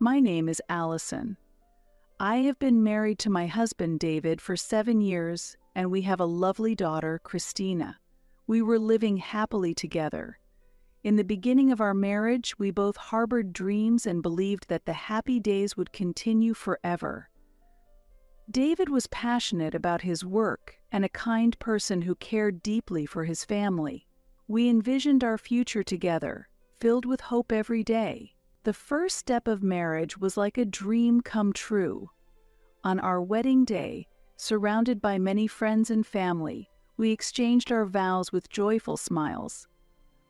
My name is Allison. I have been married to my husband, David, for 7 years, and we have a lovely daughter, Christina. We were living happily together. In the beginning of our marriage, we both harbored dreams and believed that the happy days would continue forever. David was passionate about his work and a kind person who cared deeply for his family. We envisioned our future together, filled with hope every day. The first step of marriage was like a dream come true. On our wedding day, surrounded by many friends and family, we exchanged our vows with joyful smiles.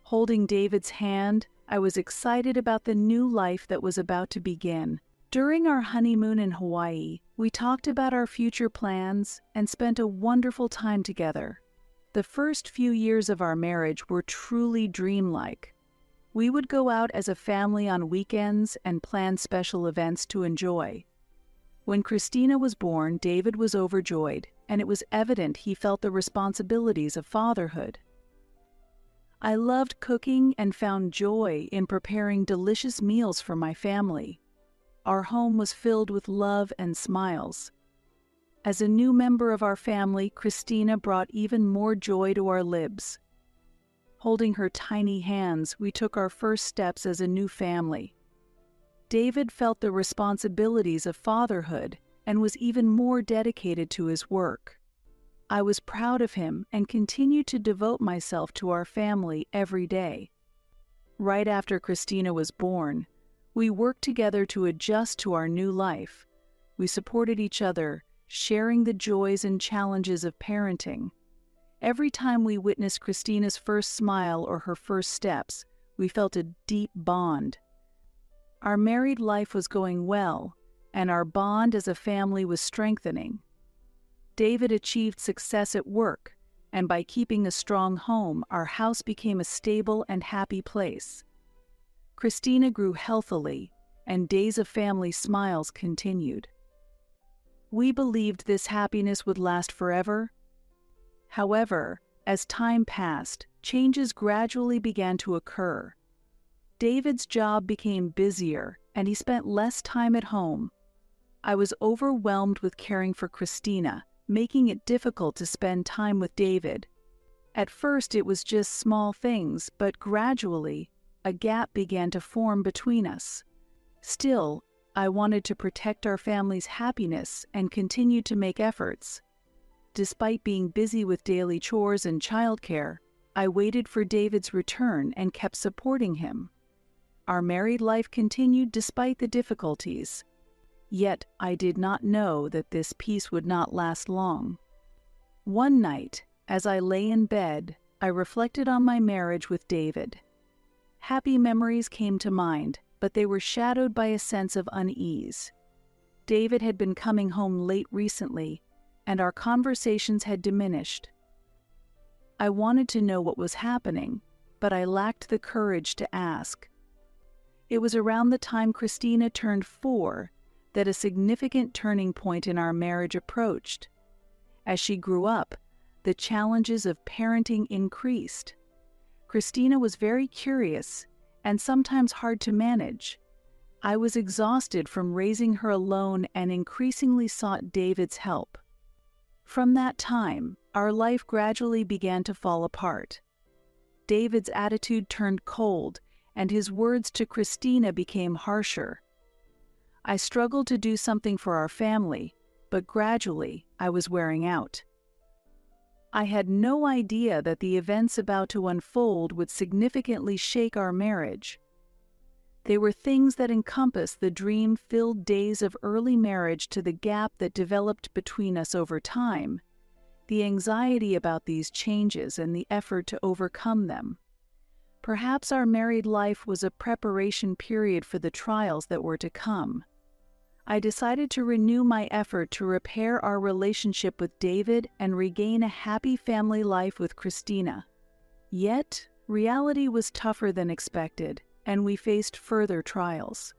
Holding David's hand, I was excited about the new life that was about to begin. During our honeymoon in Hawaii, we talked about our future plans and spent a wonderful time together. The first few years of our marriage were truly dreamlike. We would go out as a family on weekends and plan special events to enjoy. When Christina was born, David was overjoyed, and it was evident he felt the responsibilities of fatherhood. I loved cooking and found joy in preparing delicious meals for my family. Our home was filled with love and smiles. As a new member of our family, Christina brought even more joy to our lives. Holding her tiny hands, we took our first steps as a new family. David felt the responsibilities of fatherhood and was even more dedicated to his work. I was proud of him and continued to devote myself to our family every day. Right after Christina was born, we worked together to adjust to our new life. We supported each other, sharing the joys and challenges of parenting. Every time we witnessed Christina's first smile or her first steps, we felt a deep bond. Our married life was going well, and our bond as a family was strengthening. David achieved success at work, and by keeping a strong home, our house became a stable and happy place. Christina grew healthily, and days of family smiles continued. We believed this happiness would last forever. However, as time passed, changes gradually began to occur. David's job became busier, and he spent less time at home. I was overwhelmed with caring for Christina, making it difficult to spend time with David. At first, it was just small things, but gradually, a gap began to form between us. Still, I wanted to protect our family's happiness and continued to make efforts. Despite being busy with daily chores and childcare, I waited for David's return and kept supporting him. Our married life continued despite the difficulties. Yet I did not know that this peace would not last long. One night, as I lay in bed, I reflected on my marriage with David. Happy memories came to mind, but they were shadowed by a sense of unease. David had been coming home late recently, and our conversations had diminished. I wanted to know what was happening, but I lacked the courage to ask. It was around the time Christina turned 4 that a significant turning point in our marriage approached. As she grew up, the challenges of parenting increased. Christina was very curious and sometimes hard to manage. I was exhausted from raising her alone and increasingly sought David's help. From that time, our life gradually began to fall apart. David's attitude turned cold, and his words to Christina became harsher. I struggled to do something for our family, but gradually I was wearing out. I had no idea that the events about to unfold would significantly shake our marriage. They were things that encompassed the dream-filled days of early marriage to the gap that developed between us over time, the anxiety about these changes and the effort to overcome them. Perhaps our married life was a preparation period for the trials that were to come. I decided to renew my effort to repair our relationship with David and regain a happy family life with Christina. Yet, reality was tougher than expected, and we faced further trials.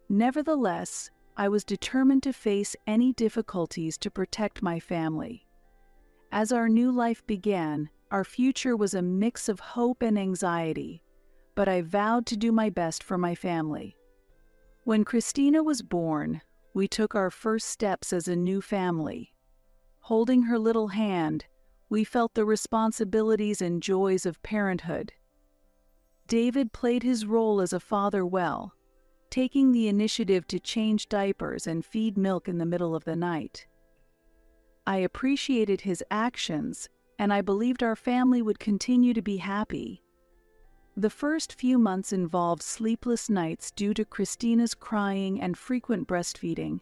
Nevertheless, I was determined to face any difficulties to protect my family. As our new life began, our future was a mix of hope and anxiety, but I vowed to do my best for my family. When Christina was born, we took our first steps as a new family. Holding her little hand, we felt the responsibilities and joys of parenthood. David played his role as a father well, taking the initiative to change diapers and feed milk in the middle of the night. I appreciated his actions, and I believed our family would continue to be happy. The first few months involved sleepless nights due to Christina's crying and frequent breastfeeding,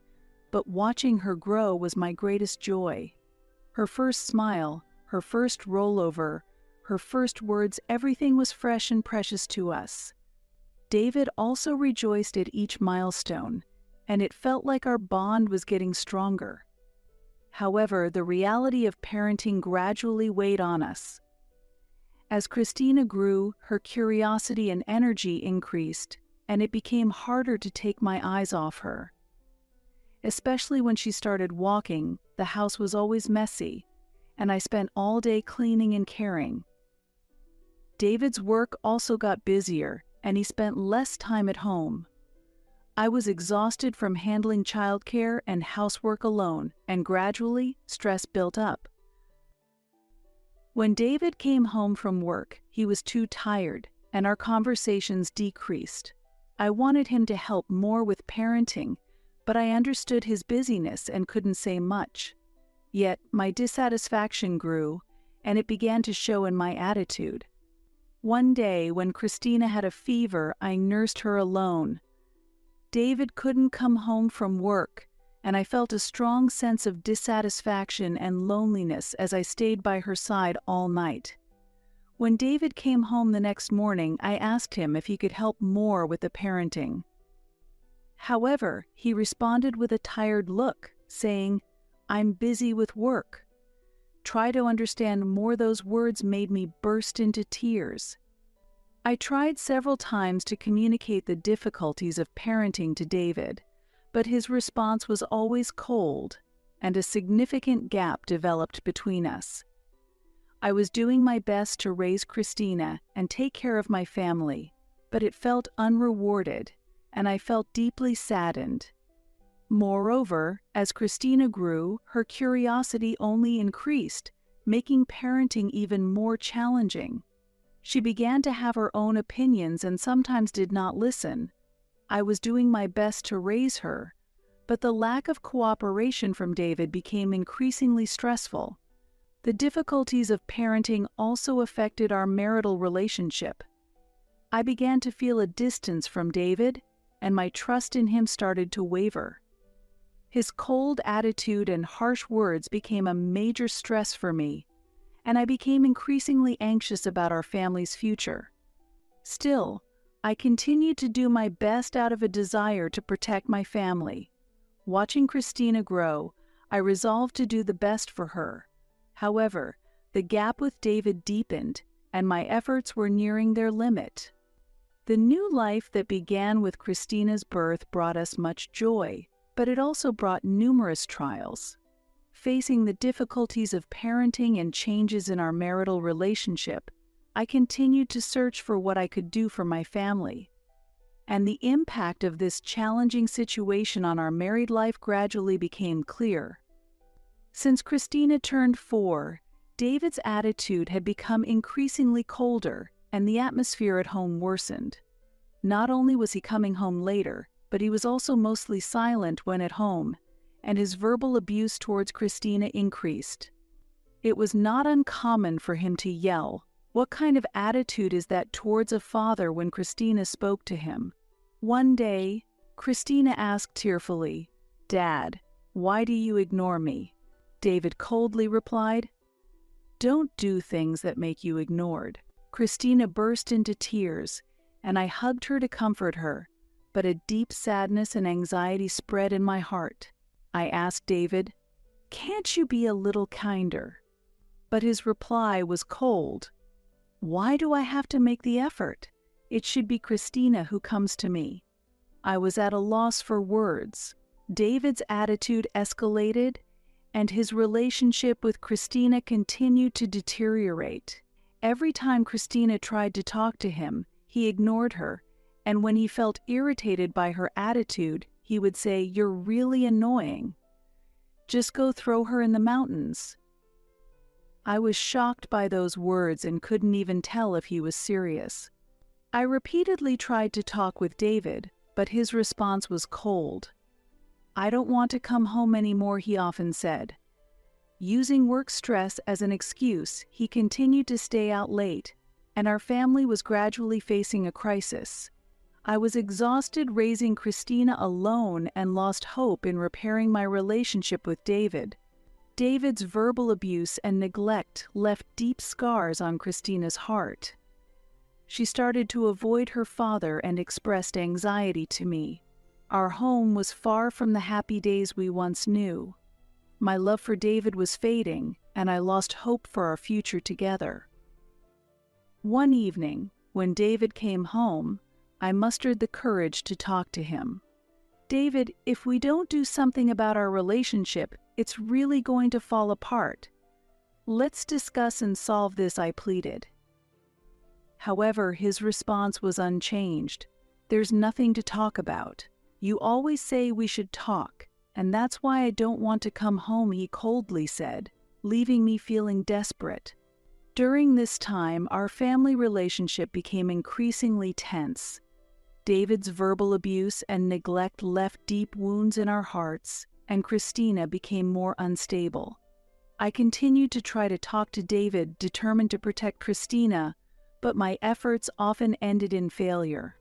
but watching her grow was my greatest joy. Her first smile, her first rollover, her first words, everything was fresh and precious to us. David also rejoiced at each milestone, and it felt like our bond was getting stronger. However, the reality of parenting gradually weighed on us. As Christina grew, her curiosity and energy increased, and it became harder to take my eyes off her. Especially when she started walking, the house was always messy, and I spent all day cleaning and caring. David's work also got busier, and he spent less time at home. I was exhausted from handling childcare and housework alone, and gradually, stress built up. When David came home from work, he was too tired, and our conversations decreased. I wanted him to help more with parenting, but I understood his busyness and couldn't say much. Yet, my dissatisfaction grew, and it began to show in my attitude. One day, when Christina had a fever, I nursed her alone. David couldn't come home from work, and I felt a strong sense of dissatisfaction and loneliness as I stayed by her side all night. When David came home the next morning, I asked him if he could help more with the parenting. However, he responded with a tired look, saying, "I'm busy with work." Try to understand more. Those words made me burst into tears. I tried several times to communicate the difficulties of parenting to David, but his response was always cold, and a significant gap developed between us. I was doing my best to raise Christina and take care of my family, but it felt unrewarded, and I felt deeply saddened. Moreover, as Christina grew, her curiosity only increased, making parenting even more challenging. She began to have her own opinions and sometimes did not listen. I was doing my best to raise her, but the lack of cooperation from David became increasingly stressful. The difficulties of parenting also affected our marital relationship. I began to feel a distance from David, and my trust in him started to waver. His cold attitude and harsh words became a major stress for me, and I became increasingly anxious about our family's future. Still, I continued to do my best out of a desire to protect my family. Watching Christina grow, I resolved to do the best for her. However, the gap with David deepened, and my efforts were nearing their limit. The new life that began with Christina's birth brought us much joy, but it also brought numerous trials. Facing the difficulties of parenting and changes in our marital relationship, I continued to search for what I could do for my family. And the impact of this challenging situation on our married life gradually became clear. Since Christina turned 4, David's attitude had become increasingly colder, and the atmosphere at home worsened. Not only was he coming home later, but he was also mostly silent when at home, and his verbal abuse towards Christina increased. It was not uncommon for him to yell. What kind of attitude is that towards a father when Christina spoke to him? One day, Christina asked tearfully, "Dad, why do you ignore me?" David coldly replied, "Don't do things that make you ignored." Christina burst into tears, and I hugged her to comfort her, but a deep sadness and anxiety spread in my heart. I asked David, "Can't you be a little kinder?" But his reply was cold. "Why do I have to make the effort? It should be Christina who comes to me." I was at a loss for words. David's attitude escalated, and his relationship with Christina continued to deteriorate. Every time Christina tried to talk to him, he ignored her, And when he felt irritated by her attitude, he would say, "You're really annoying. Just go throw her in the mountains." I was shocked by those words and couldn't even tell if he was serious. I repeatedly tried to talk with David, but his response was cold. "I don't want to come home anymore," he often said. Using work stress as an excuse, he continued to stay out late, and our family was gradually facing a crisis. I was exhausted raising Christina alone and lost hope in repairing my relationship with David. David's verbal abuse and neglect left deep scars on Christina's heart. She started to avoid her father and expressed anxiety to me. Our home was far from the happy days we once knew. My love for David was fading, and I lost hope for our future together. One evening, when David came home, I mustered the courage to talk to him. "David, if we don't do something about our relationship, it's really going to fall apart. Let's discuss and solve this," I pleaded. However, his response was unchanged. "There's nothing to talk about. You always say we should talk, and that's why I don't want to come home," he coldly said, leaving me feeling desperate. During this time, our family relationship became increasingly tense. David's verbal abuse and neglect left deep wounds in our hearts, and Christina became more unstable. I continued to try to talk to David, determined to protect Christina, but my efforts often ended in failure.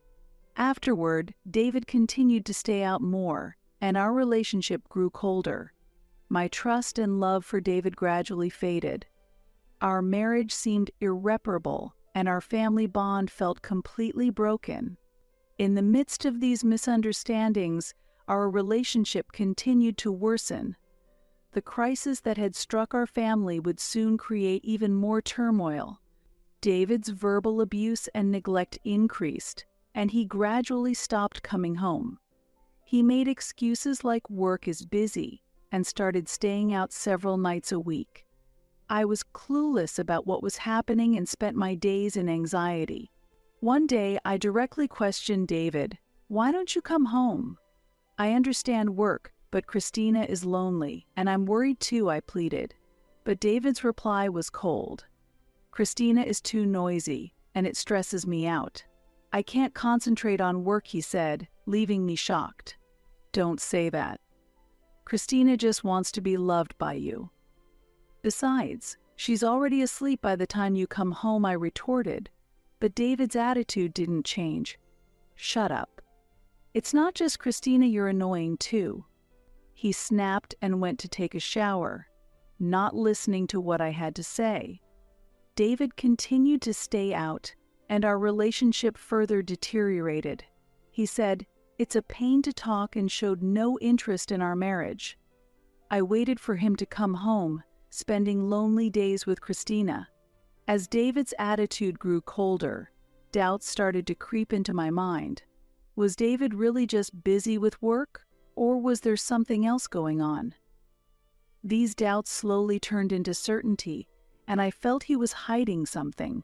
Afterward, David continued to stay out more, and our relationship grew colder. My trust and love for David gradually faded. Our marriage seemed irreparable, and our family bond felt completely broken. In the midst of these misunderstandings, our relationship continued to worsen. The crisis that had struck our family would soon create even more turmoil. David's verbal abuse and neglect increased, and he gradually stopped coming home. He made excuses like work is busy and started staying out several nights a week. I was clueless about what was happening and spent my days in anxiety. One day, I directly questioned David, "Why don't you come home? I understand work, but Christina is lonely, and I'm worried too," I pleaded. But David's reply was cold. "Christina is too noisy, and it stresses me out. I can't concentrate on work," he said, leaving me shocked. "Don't say that. Christina just wants to be loved by you. Besides, she's already asleep by the time you come home," I retorted. But David's attitude didn't change. "Shut up. It's not just Christina you're annoying too." He snapped and went to take a shower, not listening to what I had to say. David continued to stay out, and our relationship further deteriorated. He said, "It's a pain to talk," and showed no interest in our marriage. I waited for him to come home, spending lonely days with Christina. As David's attitude grew colder, doubts started to creep into my mind. Was David really just busy with work, or was there something else going on? These doubts slowly turned into certainty, and I felt he was hiding something.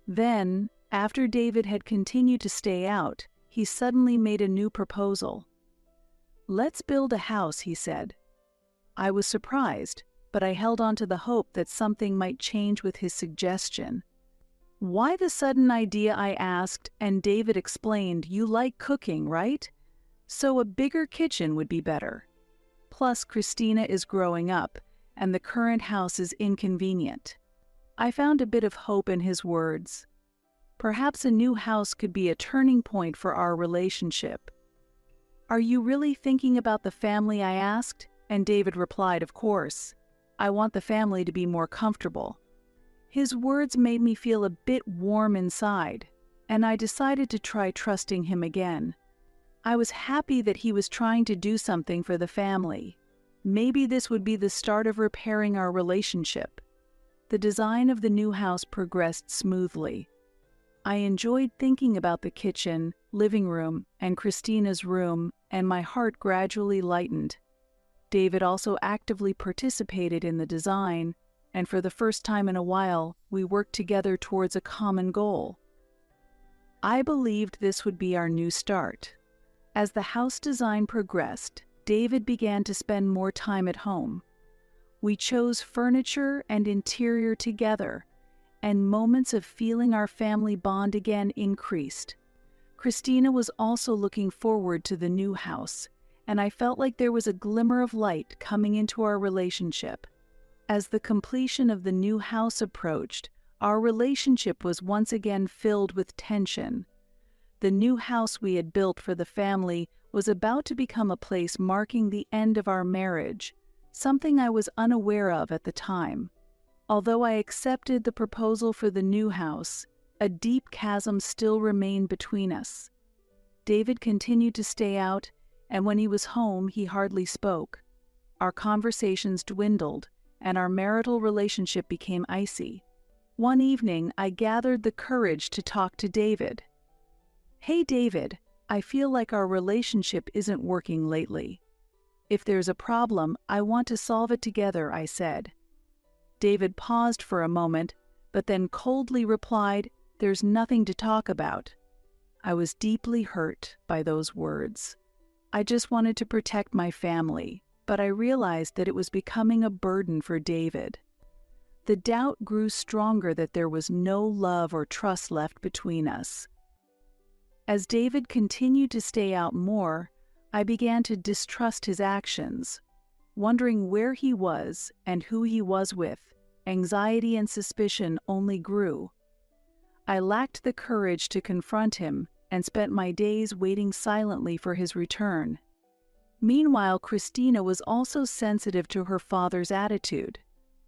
Then, after David had continued to stay out, he suddenly made a new proposal. "Let's build a house," he said. I was surprised, but I held on to the hope that something might change with his suggestion. "Why the sudden idea?" I asked, and David explained, "You like cooking, right? So a bigger kitchen would be better. Plus, Christina is growing up, and the current house is inconvenient." I found a bit of hope in his words. Perhaps a new house could be a turning point for our relationship. "Are you really thinking about the family?" I asked, and David replied, "Of course. I want the family to be more comfortable." His words made me feel a bit warm inside, and I decided to try trusting him again. I was happy that he was trying to do something for the family. Maybe this would be the start of repairing our relationship. The design of the new house progressed smoothly. I enjoyed thinking about the kitchen, living room, and Christina's room, and my heart gradually lightened. David also actively participated in the design, and for the first time in a while, we worked together towards a common goal. I believed this would be our new start. As the house design progressed, David began to spend more time at home. We chose furniture and interior together, and moments of feeling our family bond again increased. Christina was also looking forward to the new house, and I felt like there was a glimmer of light coming into our relationship. As the completion of the new house approached, our relationship was once again filled with tension. The new house we had built for the family was about to become a place marking the end of our marriage, something I was unaware of at the time. Although I accepted the proposal for the new house, a deep chasm still remained between us. David continued to stay out, and when he was home, he hardly spoke. Our conversations dwindled, and our marital relationship became icy. One evening, I gathered the courage to talk to David. "Hey David, I feel like our relationship isn't working lately. If there's a problem, I want to solve it together," I said. David paused for a moment, but then coldly replied, "There's nothing to talk about." I was deeply hurt by those words. I just wanted to protect my family, but I realized that it was becoming a burden for David. The doubt grew stronger that there was no love or trust left between us. As David continued to stay out more, I began to distrust his actions. Wondering where he was and who he was with, anxiety and suspicion only grew. I lacked the courage to confront him and spent my days waiting silently for his return. Meanwhile, Christina was also sensitive to her father's attitude.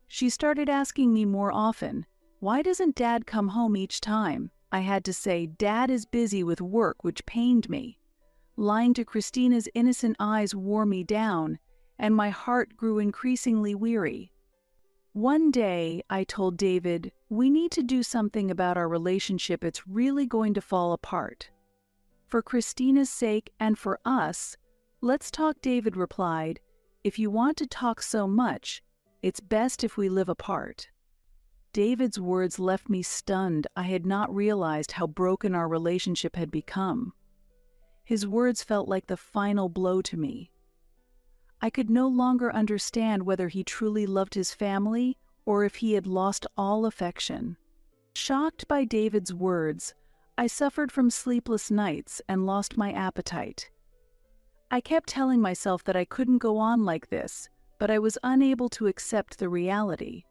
She started asking me more often, "Why doesn't Dad come home each time?" I had to say, "Dad is busy with work," which pained me. Lying to Christina's innocent eyes wore me down, and my heart grew increasingly weary. One day, I told David, "We need to do something about our relationship. It's really going to fall apart." "For Christina's sake and for us, let's talk," David replied. "If you want to talk so much, it's best if we live apart." David's words left me stunned. I had not realized how broken our relationship had become. His words felt like the final blow to me. I could no longer understand whether he truly loved his family or if he had lost all affection. Shocked by David's words, I suffered from sleepless nights and lost my appetite. I kept telling myself that I couldn't go on like this, but I was unable to accept the reality.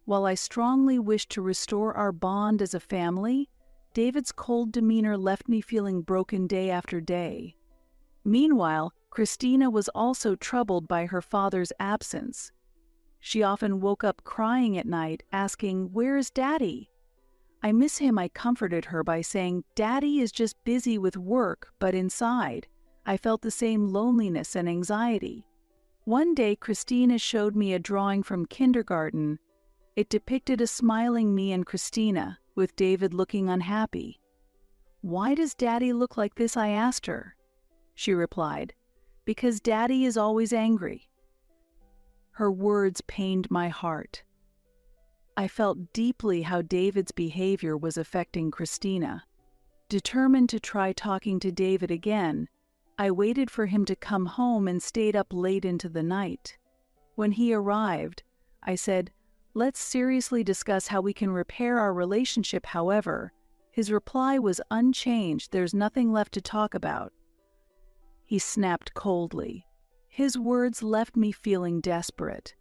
While I strongly wished to restore our bond as a family, David's cold demeanor left me feeling broken day after day. Meanwhile, Christina was also troubled by her father's absence. She often woke up crying at night, asking, "Where's Daddy?" "I miss him," I comforted her by saying, "Daddy is just busy with work," but inside, I felt the same loneliness and anxiety. One day, Christina showed me a drawing from kindergarten. It depicted a smiling me and Christina, with David looking unhappy. "Why does Daddy look like this?" I asked her. She replied, "Because Daddy is always angry." Her words pained my heart. I felt deeply how David's behavior was affecting Christina. Determined to try talking to David again, I waited for him to come home and stayed up late into the night. When he arrived, I said, "Let's seriously discuss how we can repair our relationship." However, his reply was unchanged. "There's nothing left to talk about." He snapped coldly. His words left me feeling desperate.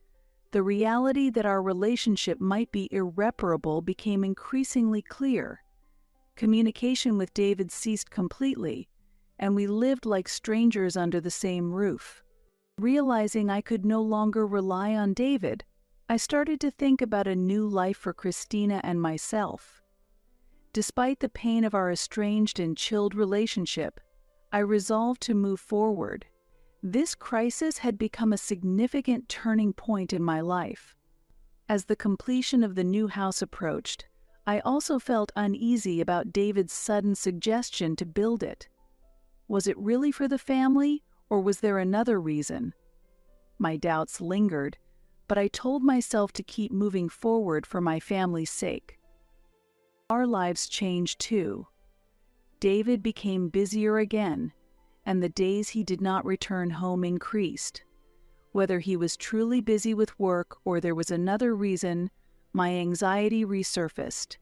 The reality that our relationship might be irreparable became increasingly clear. Communication with David ceased completely, and we lived like strangers under the same roof. Realizing I could no longer rely on David, I started to think about a new life for Christina and myself. Despite the pain of our estranged and chilled relationship, I resolved to move forward. This crisis had become a significant turning point in my life. As the completion of the new house approached, I also felt uneasy about David's sudden suggestion to build it. Was it really for the family, or was there another reason? My doubts lingered, but I told myself to keep moving forward for my family's sake. Our lives changed too. David became busier again, and the days he did not return home increased. Whether he was truly busy with work or there was another reason, my anxiety resurfaced.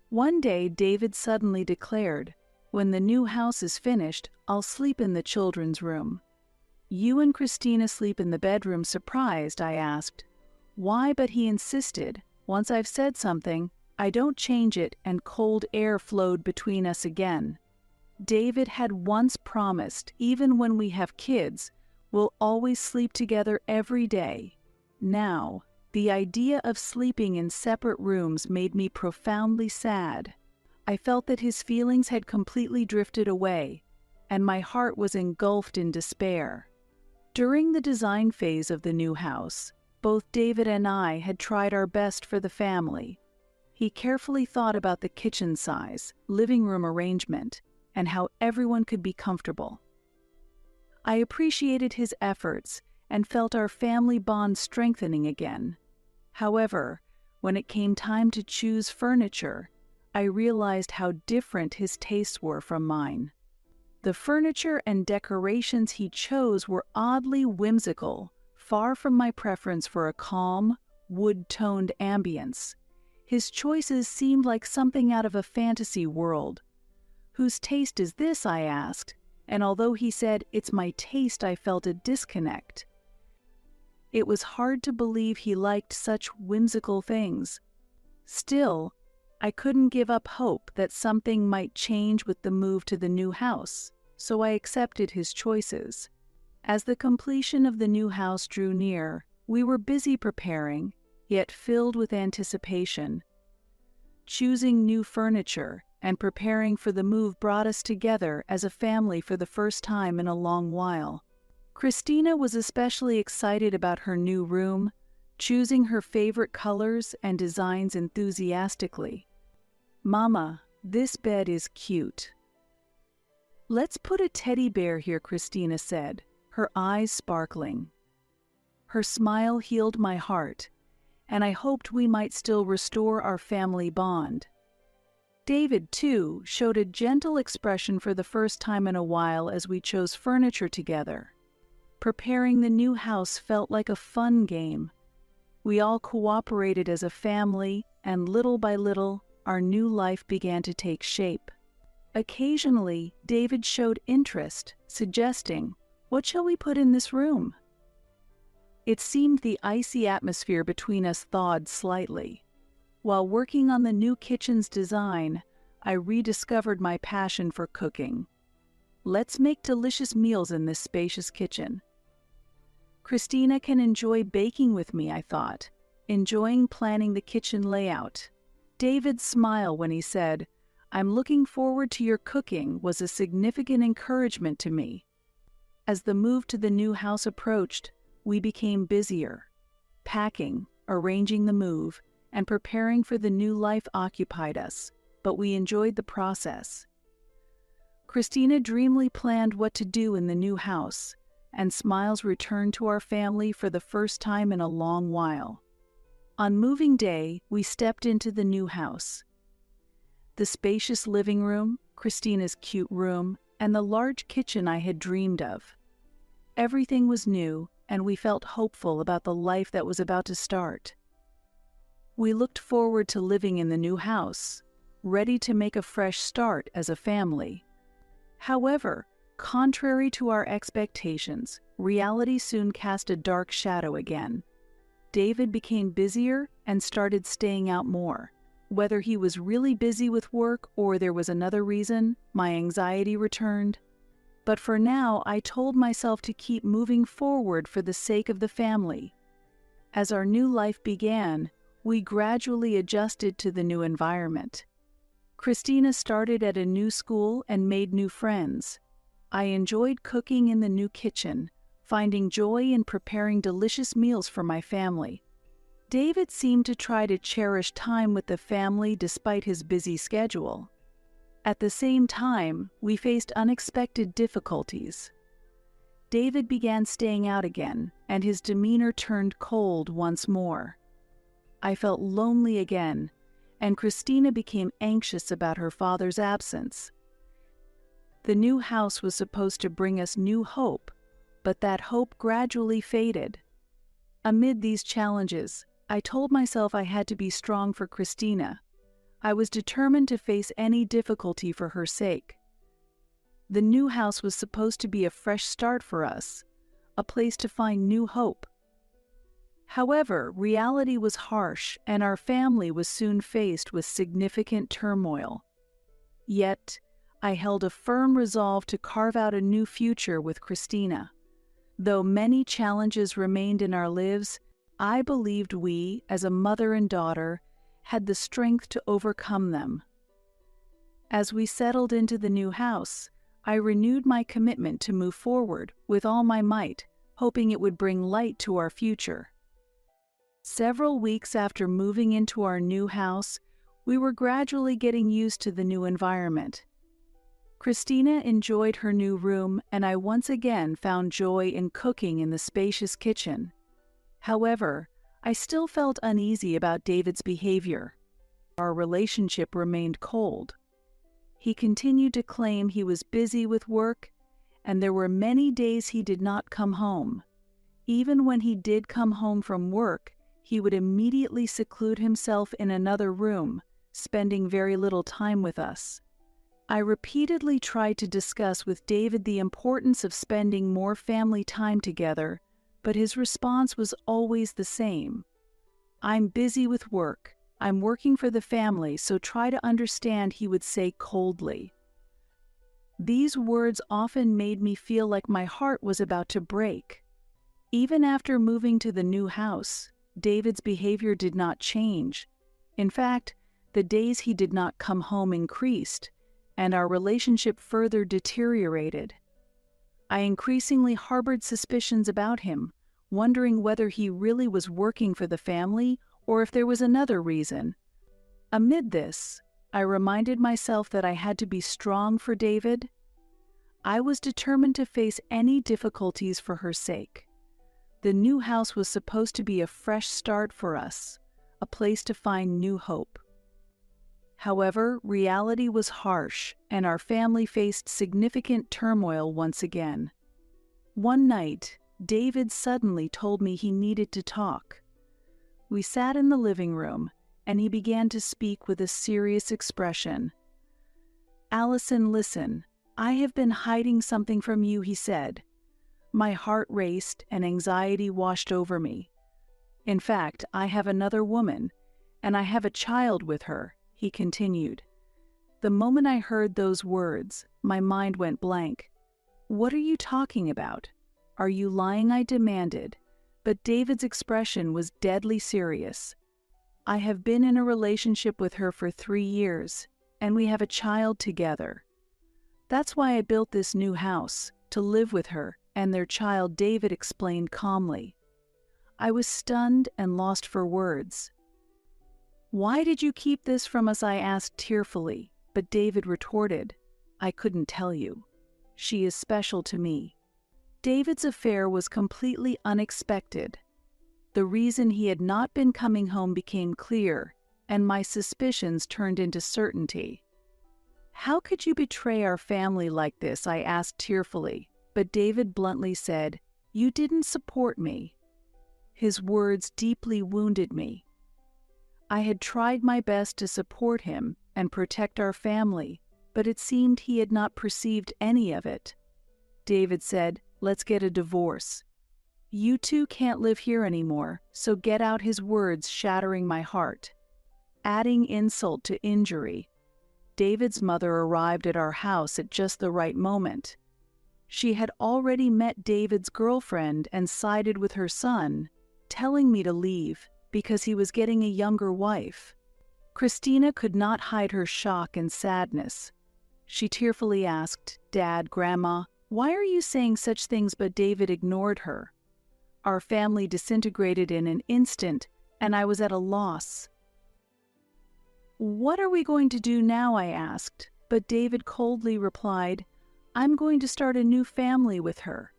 One day, David suddenly declared, "When the new house is finished, I'll sleep in the children's room." "You and Christina sleep in the bedroom." Surprised, I asked, "Why?" But he insisted, "Once I've said something, I don't change it," and cold air flowed between us again. David had once promised, even when we have kids, we'll always sleep together every day. Now, the idea of sleeping in separate rooms made me profoundly sad. I felt that his feelings had completely drifted away, and my heart was engulfed in despair. During the design phase of the new house, both David and I had tried our best for the family. He carefully thought about the kitchen size, living room arrangement, and how everyone could be comfortable. I appreciated his efforts and felt our family bond strengthening again. However, when it came time to choose furniture, I realized how different his tastes were from mine. The furniture and decorations he chose were oddly whimsical, far from my preference for a calm, wood-toned ambience. His choices seemed like something out of a fantasy world. "Whose taste is this?" I asked, and although he said, "It's my taste," I felt a disconnect. It was hard to believe he liked such whimsical things. Still, I couldn't give up hope that something might change with the move to the new house, so I accepted his choices. As the completion of the new house drew near, we were busy preparing, yet filled with anticipation. Choosing new furniture and preparing for the move brought us together as a family for the first time in a long while. Christina was especially excited about her new room, choosing her favorite colors and designs enthusiastically. "Mama, this bed is cute." "Let's put a teddy bear here," Christina said, her eyes sparkling. Her smile healed my heart, and I hoped we might still restore our family bond. David, too, showed a gentle expression for the first time in a while as we chose furniture together. Preparing the new house felt like a fun game. We all cooperated as a family, and little by little, our new life began to take shape. Occasionally, David showed interest, suggesting, "What shall we put in this room?" It seemed the icy atmosphere between us thawed slightly. While working on the new kitchen's design, I rediscovered my passion for cooking. "Let's make delicious meals in this spacious kitchen." Christina can enjoy baking with me, I thought, enjoying planning the kitchen layout. David's smile when he said, "I'm looking forward to your cooking," was a significant encouragement to me. As the move to the new house approached, we became busier. Packing, arranging the move, and preparing for the new life occupied us, but we enjoyed the process. Christina dreamily planned what to do in the new house, and smiles returned to our family for the first time in a long while. On moving day, we stepped into the new house. The spacious living room, Christina's cute room, and the large kitchen I had dreamed of. Everything was new, and we felt hopeful about the life that was about to start. We looked forward to living in the new house, ready to make a fresh start as a family. However, contrary to our expectations, reality soon cast a dark shadow again. David became busier and started staying out more. Whether he was really busy with work or there was another reason, my anxiety returned. But for now, I told myself to keep moving forward for the sake of the family. As our new life began, we gradually adjusted to the new environment. Christina started at a new school and made new friends. I enjoyed cooking in the new kitchen, finding joy in preparing delicious meals for my family. David seemed to try to cherish time with the family despite his busy schedule. At the same time, we faced unexpected difficulties. David began staying out again, and his demeanor turned cold once more. I felt lonely again, and Christina became anxious about her father's absence. The new house was supposed to bring us new hope, but that hope gradually faded. Amid these challenges, I told myself I had to be strong for Christina. I was determined to face any difficulty for her sake. The new house was supposed to be a fresh start for us, a place to find new hope. However, reality was harsh, and our family was soon faced with significant turmoil. Yet, I held a firm resolve to carve out a new future with Christina. Though many challenges remained in our lives, I believed we, as a mother and daughter, had the strength to overcome them. As we settled into the new house, I renewed my commitment to move forward with all my might, hoping it would bring light to our future. Several weeks after moving into our new house, we were gradually getting used to the new environment. Christina enjoyed her new room, and I once again found joy in cooking in the spacious kitchen. However, I still felt uneasy about David's behavior. Our relationship remained cold. He continued to claim he was busy with work, and there were many days he did not come home. Even when he did come home from work, he would immediately seclude himself in another room, spending very little time with us. I repeatedly tried to discuss with David the importance of spending more family time together, but his response was always the same. "I'm busy with work. I'm working for the family, so try to understand," he would say coldly. These words often made me feel like my heart was about to break. Even after moving to the new house, David's behavior did not change. In fact, the days he did not come home increased, and our relationship further deteriorated. I increasingly harbored suspicions about him, wondering whether he really was working for the family or if there was another reason. Amid this, I reminded myself that I had to be strong for David. I was determined to face any difficulties for her sake. The new house was supposed to be a fresh start for us, a place to find new hope. However, reality was harsh, and our family faced significant turmoil once again. One night, David suddenly told me he needed to talk. We sat in the living room, and he began to speak with a serious expression. "Allison, listen. I have been hiding something from you," he said. My heart raced and anxiety washed over me. "In fact, I have another woman, and I have a child with her," he continued. The moment I heard those words, my mind went blank. "What are you talking about? Are you lying?" I demanded, but David's expression was deadly serious. "I have been in a relationship with her for 3 years, and we have a child together. That's why I built this new house, to live with her and their child," David explained calmly. I was stunned and lost for words. "Why did you keep this from us?" I asked tearfully, but David retorted, "I couldn't tell you. She is special to me." David's affair was completely unexpected. The reason he had not been coming home became clear, and my suspicions turned into certainty. "How could you betray our family like this?" I asked tearfully, but David bluntly said, "You didn't support me." His words deeply wounded me. I had tried my best to support him and protect our family, but it seemed he had not perceived any of it. David said, "Let's get a divorce. You two can't live here anymore, so get out," his words shattering my heart. Adding insult to injury, David's mother arrived at our house at just the right moment. She had already met David's girlfriend and sided with her son, telling me to leave because he was getting a younger wife. Christina could not hide her shock and sadness. She tearfully asked, "Dad, Grandma, why are you saying such things?" But David ignored her. Our family disintegrated in an instant, and I was at a loss. "What are we going to do now?" I asked, but David coldly replied, "I'm going to start a new family with her.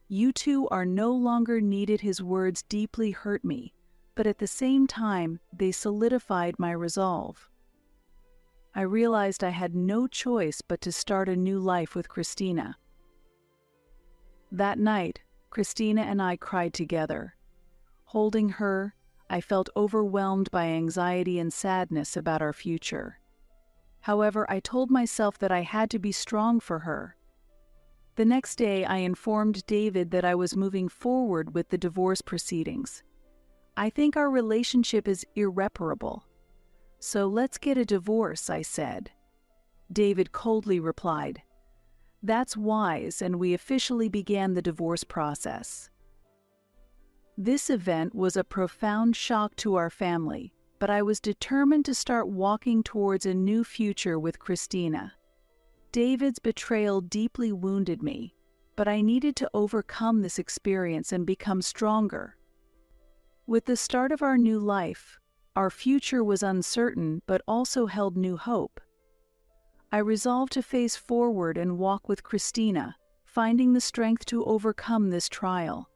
You two are no longer needed." His words deeply hurt me, but at the same time, they solidified my resolve. I realized I had no choice but to start a new life with Christina. That night, Christina and I cried together. Holding her, I felt overwhelmed by anxiety and sadness about our future. However, I told myself that I had to be strong for her. The next day, I informed David that I was moving forward with the divorce proceedings. I think our relationship is irreparable. So let's get a divorce, I said. David coldly replied, "That's wise," and we officially began the divorce process. This event was a profound shock to our family, but I was determined to start walking towards a new future with Christina. David's betrayal deeply wounded me, but I needed to overcome this experience and become stronger. With the start of our new life, our future was uncertain but also held new hope. I resolved to face forward and walk with Christina, finding the strength to overcome this trial.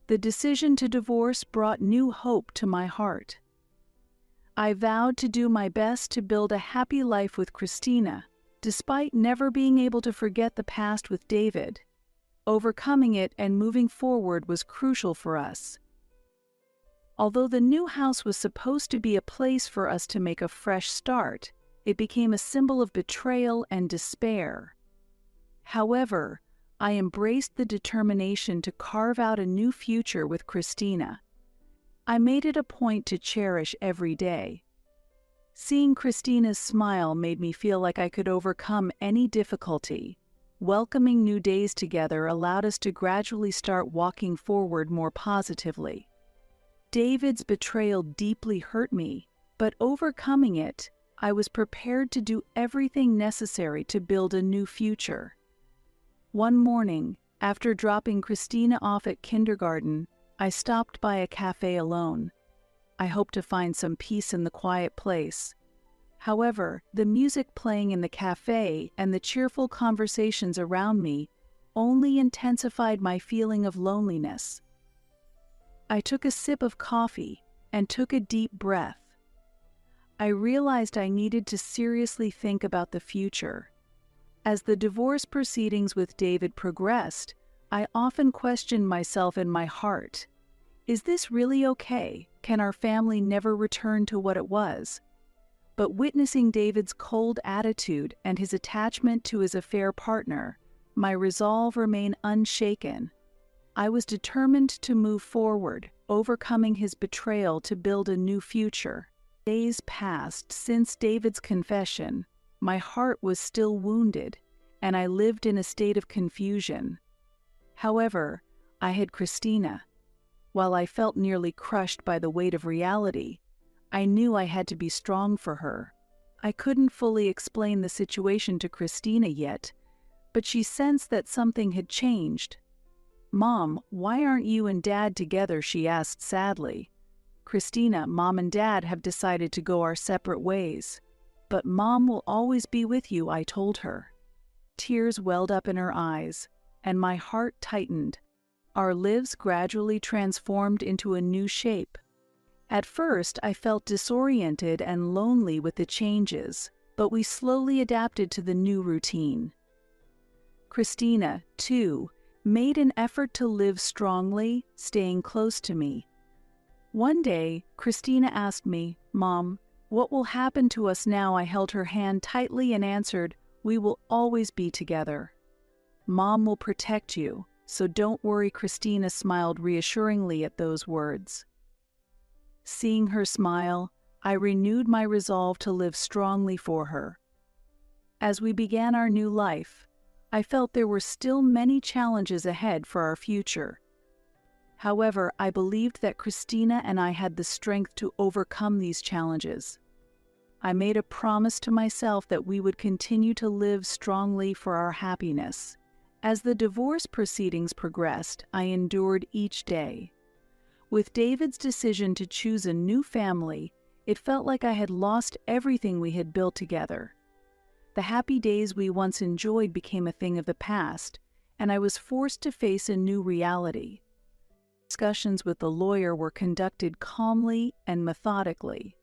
The decision to divorce brought new hope to my heart. I vowed to do my best to build a happy life with Christina, despite never being able to forget the past with David. Overcoming it and moving forward was crucial for us. Although the new house was supposed to be a place for us to make a fresh start, it became a symbol of betrayal and despair. However, I embraced the determination to carve out a new future with Christina. I made it a point to cherish every day. Seeing Christina's smile made me feel like I could overcome any difficulty. Welcoming new days together allowed us to gradually start walking forward more positively. David's betrayal deeply hurt me, but overcoming it, I was prepared to do everything necessary to build a new future. One morning, after dropping Christina off at kindergarten, I stopped by a cafe alone. I hoped to find some peace in the quiet place. However, the music playing in the cafe and the cheerful conversations around me only intensified my feeling of loneliness. I took a sip of coffee and took a deep breath. I realized I needed to seriously think about the future. As the divorce proceedings with David progressed, I often questioned myself in my heart. Is this really okay? Can our family never return to what it was? But witnessing David's cold attitude and his attachment to his affair partner, my resolve remained unshaken. I was determined to move forward, overcoming his betrayal to build a new future. Days passed since David's confession. My heart was still wounded, and I lived in a state of confusion. However, I had Christina. While I felt nearly crushed by the weight of reality, I knew I had to be strong for her. I couldn't fully explain the situation to Christina yet, but she sensed that something had changed. "Mom, why aren't you and Dad together?" she asked sadly. "Christina, Mom and Dad have decided to go our separate ways. But Mom will always be with you," I told her. Tears welled up in her eyes, and my heart tightened. Our lives gradually transformed into a new shape. At first, I felt disoriented and lonely with the changes, but we slowly adapted to the new routine. Christina, too, made an effort to live strongly, staying close to me. One day, Christina asked me, "Mom, what will happen to us now?" I held her hand tightly and answered, "We will always be together. Mom will protect you, so don't worry." Christina smiled reassuringly at those words. Seeing her smile, I renewed my resolve to live strongly for her. As we began our new life, I felt there were still many challenges ahead for our future. However, I believed that Christina and I had the strength to overcome these challenges. I made a promise to myself that we would continue to live strongly for our happiness. As the divorce proceedings progressed, I endured each day. With David's decision to choose a new family, it felt like I had lost everything we had built together. The happy days we once enjoyed became a thing of the past, and I was forced to face a new reality. Discussions with the lawyer were conducted calmly and methodically.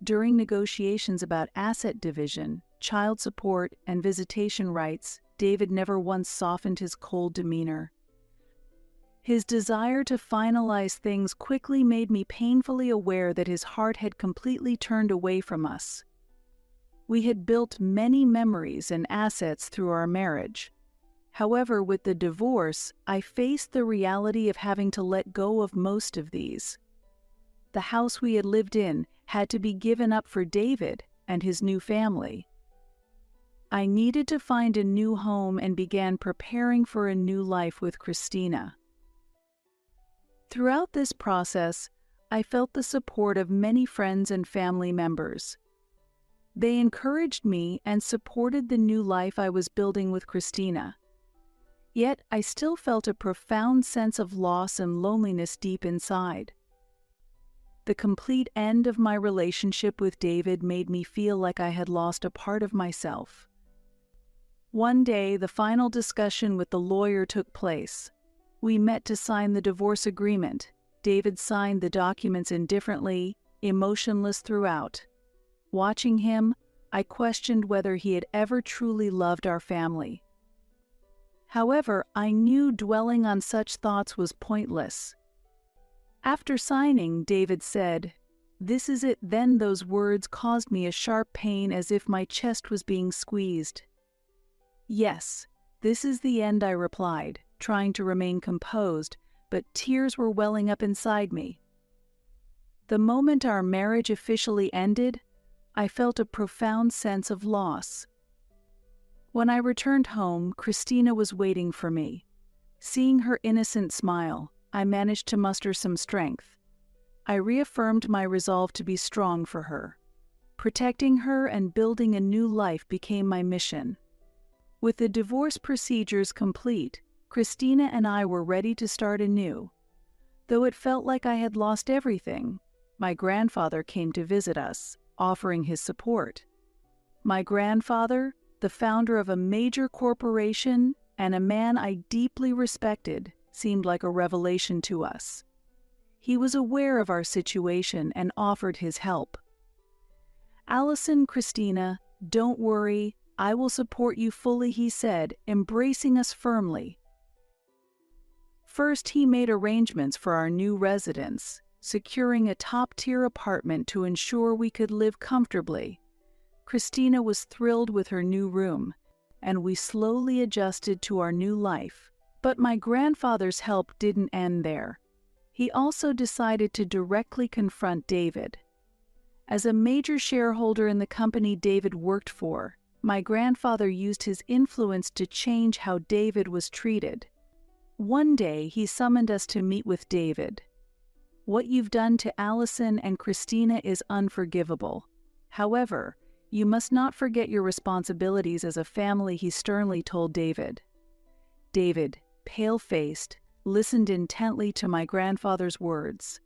During negotiations about asset division, child support, and visitation rights, David never once softened his cold demeanor. His desire to finalize things quickly made me painfully aware that his heart had completely turned away from us. We had built many memories and assets through our marriage. However, with the divorce, I faced the reality of having to let go of most of these. The house we had lived in had to be given up for David and his new family. I needed to find a new home and began preparing for a new life with Christina. Throughout this process, I felt the support of many friends and family members. They encouraged me and supported the new life I was building with Christina. Yet I still felt a profound sense of loss and loneliness deep inside. The complete end of my relationship with David made me feel like I had lost a part of myself. One day, the final discussion with the lawyer took place. We met to sign the divorce agreement. David signed the documents indifferently, emotionless throughout. Watching him, I questioned whether he had ever truly loved our family. However, I knew dwelling on such thoughts was pointless. After signing, David said, "This is it." Then those words caused me a sharp pain as if my chest was being squeezed. "Yes, this is the end," I replied, trying to remain composed, but tears were welling up inside me. The moment our marriage officially ended, I felt a profound sense of loss. When I returned home, Christina was waiting for me. Seeing her innocent smile, I managed to muster some strength. I reaffirmed my resolve to be strong for her. Protecting her and building a new life became my mission. With the divorce procedures complete, Christina and I were ready to start anew. Though it felt like I had lost everything, my grandfather came to visit us, offering his support. My grandfather, the founder of a major corporation and a man I deeply respected, seemed like a revelation to us. He was aware of our situation and offered his help. "Allison, Christina, don't worry, I will support you fully," he said, embracing us firmly. First, he made arrangements for our new residence, securing a top-tier apartment to ensure we could live comfortably. Christina was thrilled with her new room, and we slowly adjusted to our new life. But my grandfather's help didn't end there. He also decided to directly confront David. As a major shareholder in the company David worked for, my grandfather used his influence to change how David was treated. One day, he summoned us to meet with David. "What you've done to Allison and Christina is unforgivable. However, you must not forget your responsibilities as a family," he sternly told David. David, pale-faced, listened intently to my grandfather's words.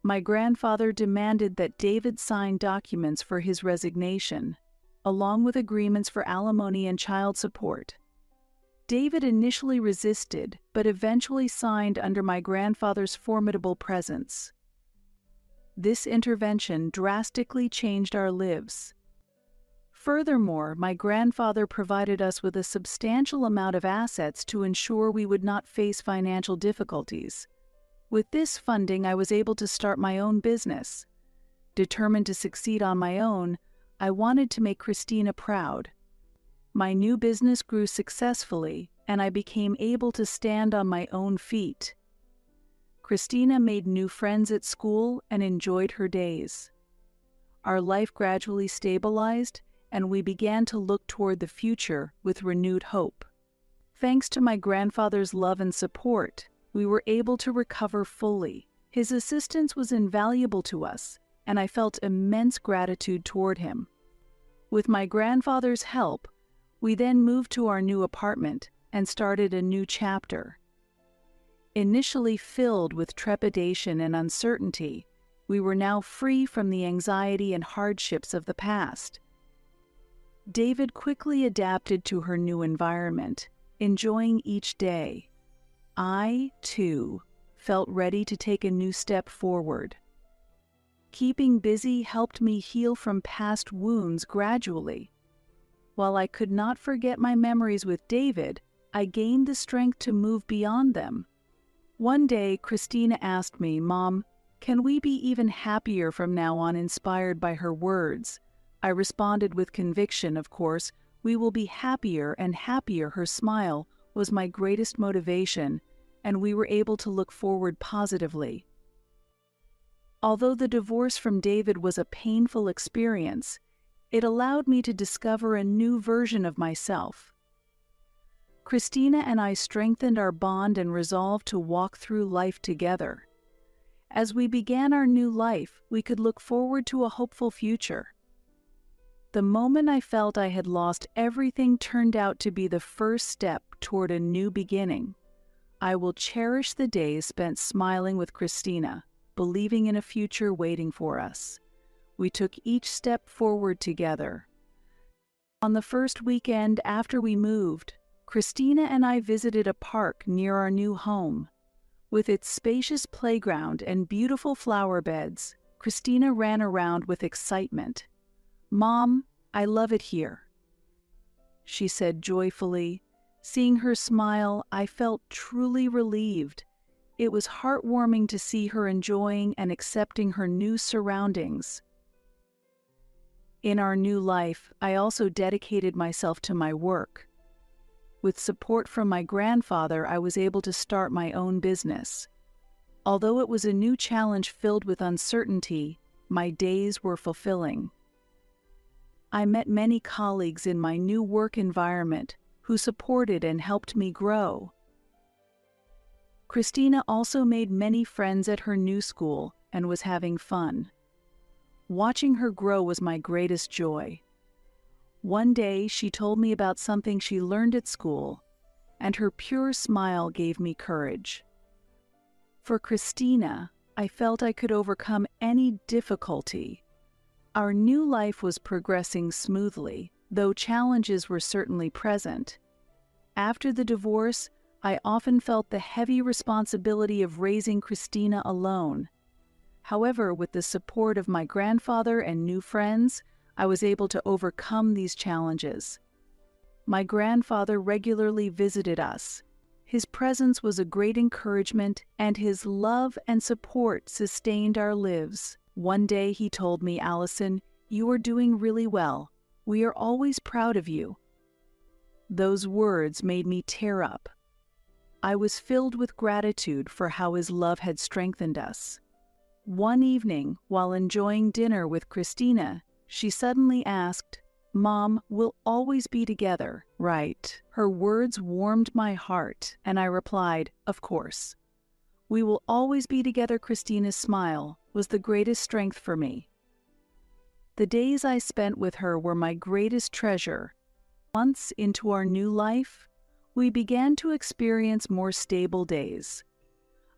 My grandfather demanded that David sign documents for his resignation, along with agreements for alimony and child support. David initially resisted, but eventually signed under my grandfather's formidable presence. This intervention drastically changed our lives. Furthermore, my grandfather provided us with a substantial amount of assets to ensure we would not face financial difficulties. With this funding, I was able to start my own business. Determined to succeed on my own, I wanted to make Christina proud. My new business grew successfully, and I became able to stand on my own feet. Christina made new friends at school and enjoyed her days. Our life gradually stabilized, and we began to look toward the future with renewed hope. Thanks to my grandfather's love and support, we were able to recover fully. His assistance was invaluable to us, and I felt immense gratitude toward him. With my grandfather's help, we then moved to our new apartment and started a new chapter. Initially filled with trepidation and uncertainty, we were now free from the anxiety and hardships of the past. David quickly adapted to her new environment, enjoying each day. I, too, felt ready to take a new step forward. Keeping busy helped me heal from past wounds gradually. While I could not forget my memories with David, I gained the strength to move beyond them. One day, Christina asked me, "Mom, can we be even happier from now on?" Inspired by her words, I responded with conviction, "Of course, we will be happier and happier." Her smile was my greatest motivation, and we were able to look forward positively. Although the divorce from David was a painful experience, it allowed me to discover a new version of myself. Christina and I strengthened our bond and resolved to walk through life together. As we began our new life, we could look forward to a hopeful future. The moment I felt I had lost everything turned out to be the first step toward a new beginning. I will cherish the days spent smiling with Christina, believing in a future waiting for us. We took each step forward together. On the first weekend after we moved, Christina and I visited a park near our new home. With its spacious playground and beautiful flower beds, Christina ran around with excitement. "Mom, I love it here," she said joyfully. Seeing her smile, I felt truly relieved. It was heartwarming to see her enjoying and accepting her new surroundings. In our new life, I also dedicated myself to my work. With support from my grandfather, I was able to start my own business. Although it was a new challenge filled with uncertainty, my days were fulfilling. I met many colleagues in my new work environment who supported and helped me grow. Christina also made many friends at her new school and was having fun. Watching her grow was my greatest joy. One day, she told me about something she learned at school, and her pure smile gave me courage. For Christina, I felt I could overcome any difficulty. Our new life was progressing smoothly, though challenges were certainly present. After the divorce, I often felt the heavy responsibility of raising Christina alone. However, with the support of my grandfather and new friends, I was able to overcome these challenges. My grandfather regularly visited us. His presence was a great encouragement, and his love and support sustained our lives. One day he told me, "Allison, you are doing really well. We are always proud of you." Those words made me tear up. I was filled with gratitude for how his love had strengthened us. One evening, while enjoying dinner with Christina, she suddenly asked, "Mom, we'll always be together, right?" Her words warmed my heart, and I replied, "Of course. We will always be together." Christina's smile was the greatest strength for me. The days I spent with her were my greatest treasure. Months into our new life, we began to experience more stable days.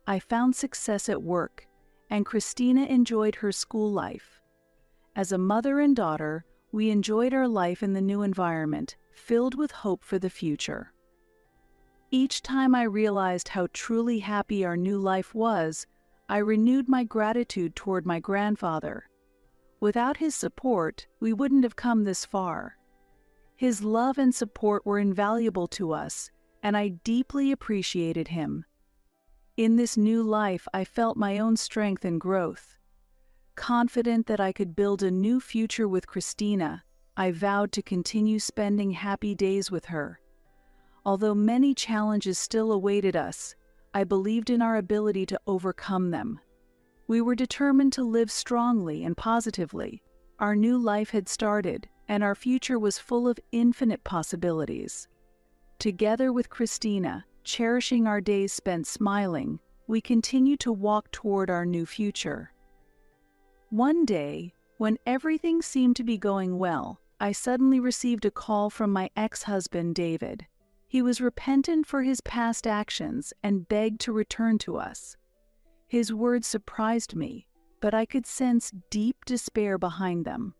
I found success at work, and Christina enjoyed her school life. As a mother and daughter, we enjoyed our life in the new environment, filled with hope for the future. Each time I realized how truly happy our new life was, I renewed my gratitude toward my grandfather. Without his support, we wouldn't have come this far. His love and support were invaluable to us, and I deeply appreciated him. In this new life, I felt my own strength and growth. Confident that I could build a new future with Christina, I vowed to continue spending happy days with her. Although many challenges still awaited us, I believed in our ability to overcome them. We were determined to live strongly and positively. Our new life had started, and our future was full of infinite possibilities. Together with Christina, cherishing our days spent smiling, we continued to walk toward our new future. One day, when everything seemed to be going well, I suddenly received a call from my ex-husband, David. He was repentant for his past actions and begged to return to us. His words surprised me, but I could sense deep despair behind them.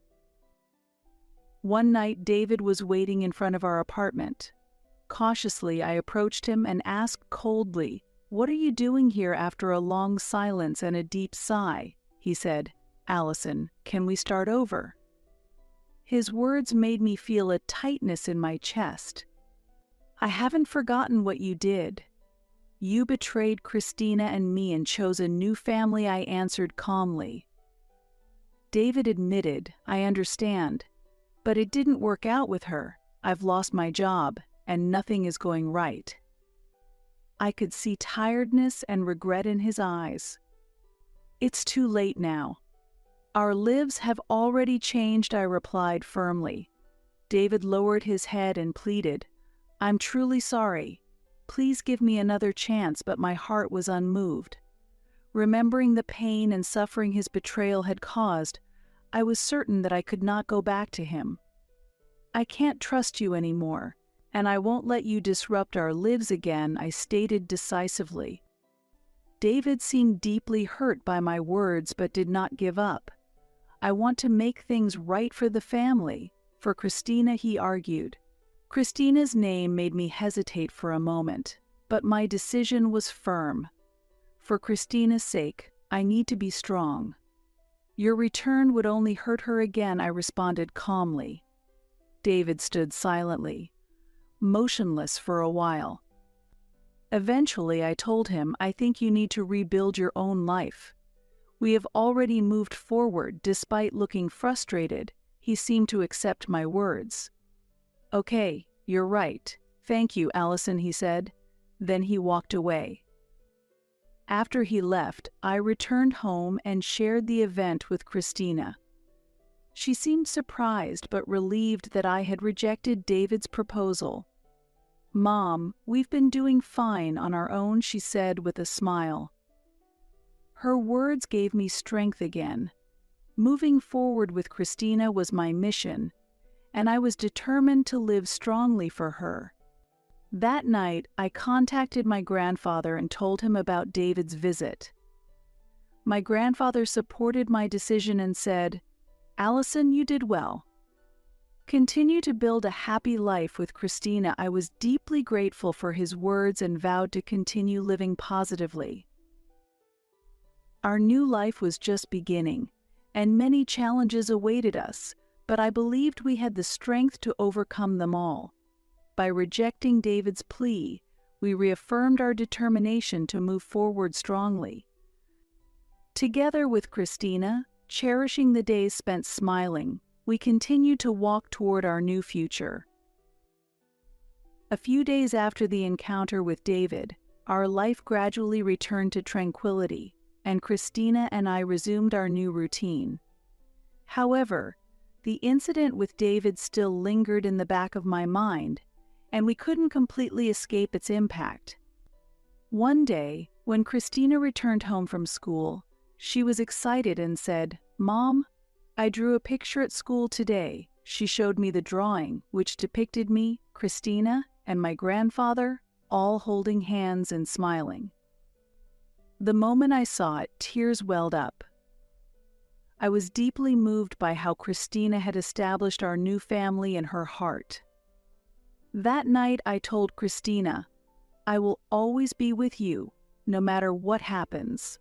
One night, David was waiting in front of our apartment. Cautiously, I approached him and asked coldly, "What are you doing here?" After a long silence and a deep sigh, he said, Allison, can we start over?" His words made me feel a tightness in my chest. "I haven't forgotten what you did. You betrayed Christina and me and chose a new family," I answered calmly. David admitted, "I understand, but it didn't work out with her. I've lost my job, and nothing is going right." I could see tiredness and regret in his eyes. "It's too late now. Our lives have already changed," I replied firmly. David lowered his head and pleaded, "I'm truly sorry. Please give me another chance," but my heart was unmoved. Remembering the pain and suffering his betrayal had caused, I was certain that I could not go back to him. "I can't trust you anymore, and I won't let you disrupt our lives again," I stated decisively. David seemed deeply hurt by my words but did not give up. "I want to make things right for the family, for Christina," he argued. Christina's name made me hesitate for a moment, but my decision was firm. "For Christina's sake, I need to be strong." "Your return would only hurt her again," I responded calmly. David stood silently, motionless for a while. Eventually, I told him, "I think you need to rebuild your own life. We have already moved forward." Despite looking frustrated, he seemed to accept my words. "Okay, you're right. Thank you, Allison," he said. Then he walked away. After he left, I returned home and shared the event with Christina. She seemed surprised but relieved that I had rejected David's proposal. "Mom, we've been doing fine on our own," she said with a smile. Her words gave me strength again. Moving forward with Christina was my mission, and I was determined to live strongly for her. That night, I contacted my grandfather and told him about David's visit. My grandfather supported my decision and said, "Allison, you did well. Continue to build a happy life with Christina." I was deeply grateful for his words and vowed to continue living positively. Our new life was just beginning, and many challenges awaited us, but I believed we had the strength to overcome them all. By rejecting David's plea, we reaffirmed our determination to move forward strongly. Together with Christina, cherishing the days spent smiling, we continued to walk toward our new future. A few days after the encounter with David, our life gradually returned to tranquility, and Christina and I resumed our new routine. However, the incident with David still lingered in the back of my mind, and we couldn't completely escape its impact. One day, when Christina returned home from school, she was excited and said, "Mom, I drew a picture at school today." She showed me the drawing, which depicted me, Christina, and my grandfather, all holding hands and smiling. The moment I saw it, tears welled up. I was deeply moved by how Christina had established our new family in her heart. That night, I told Christina, "I will always be with you, no matter what happens."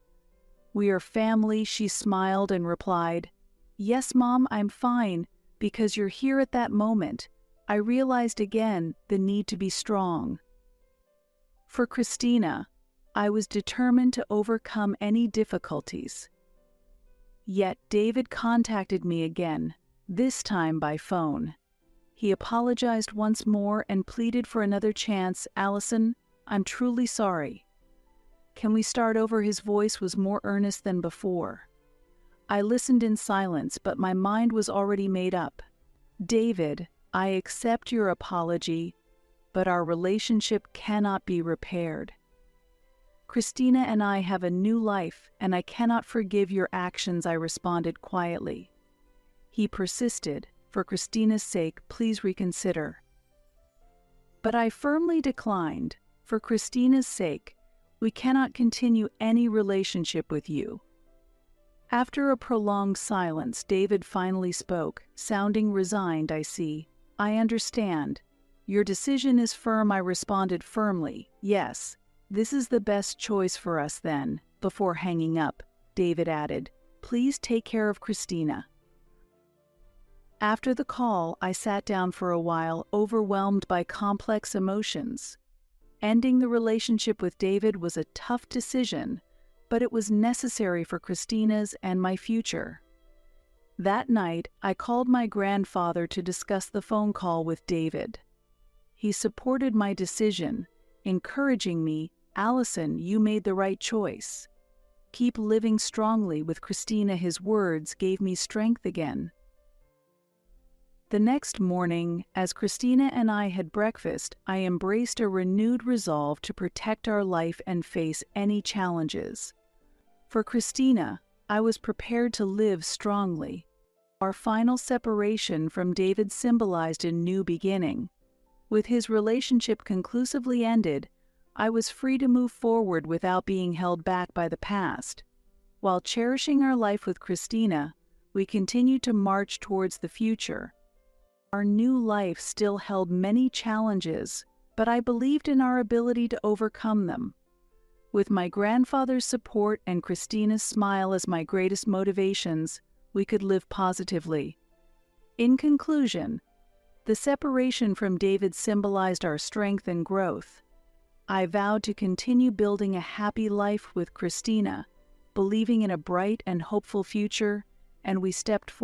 "We are family," she smiled and replied, "Yes, Mom, I'm fine, because you're here at that moment." I realized again the need to be strong. For Christina, I was determined to overcome any difficulties. Yet David contacted me again, this time by phone. He apologized once more and pleaded for another chance. "Allison, I'm truly sorry. Can we start over?" His voice was more earnest than before. I listened in silence, but my mind was already made up. "David, I accept your apology, but our relationship cannot be repaired. Christina and I have a new life, and I cannot forgive your actions," I responded quietly. He persisted, "For Christina's sake, please reconsider." But I firmly declined. "For Christina's sake, we cannot continue any relationship with you." After a prolonged silence, David finally spoke, sounding resigned. "I see. I understand. Your decision is firm," I responded firmly. "Yes, this is the best choice for us then." Before hanging up, David added, Please take care of Christina." After the call, I sat down for a while, overwhelmed by complex emotions. Ending the relationship with David was a tough decision, but it was necessary for Christina's and my future. That night, I called my grandfather to discuss the phone call with David. He supported my decision, encouraging me, "Allison, you made the right choice. Keep living strongly with Christina." His words gave me strength again. The next morning, as Christina and I had breakfast, I embraced a renewed resolve to protect our life and face any challenges. For Christina, I was prepared to live strongly. Our final separation from David symbolized a new beginning. With his relationship conclusively ended, I was free to move forward without being held back by the past. While cherishing our life with Christina, we continued to march towards the future. Our new life still held many challenges, but I believed in our ability to overcome them. With my grandfather's support and Christina's smile as my greatest motivations, we could live positively. In conclusion, the separation from David symbolized our strength and growth. I vowed to continue building a happy life with Christina, believing in a bright and hopeful future, and we stepped forward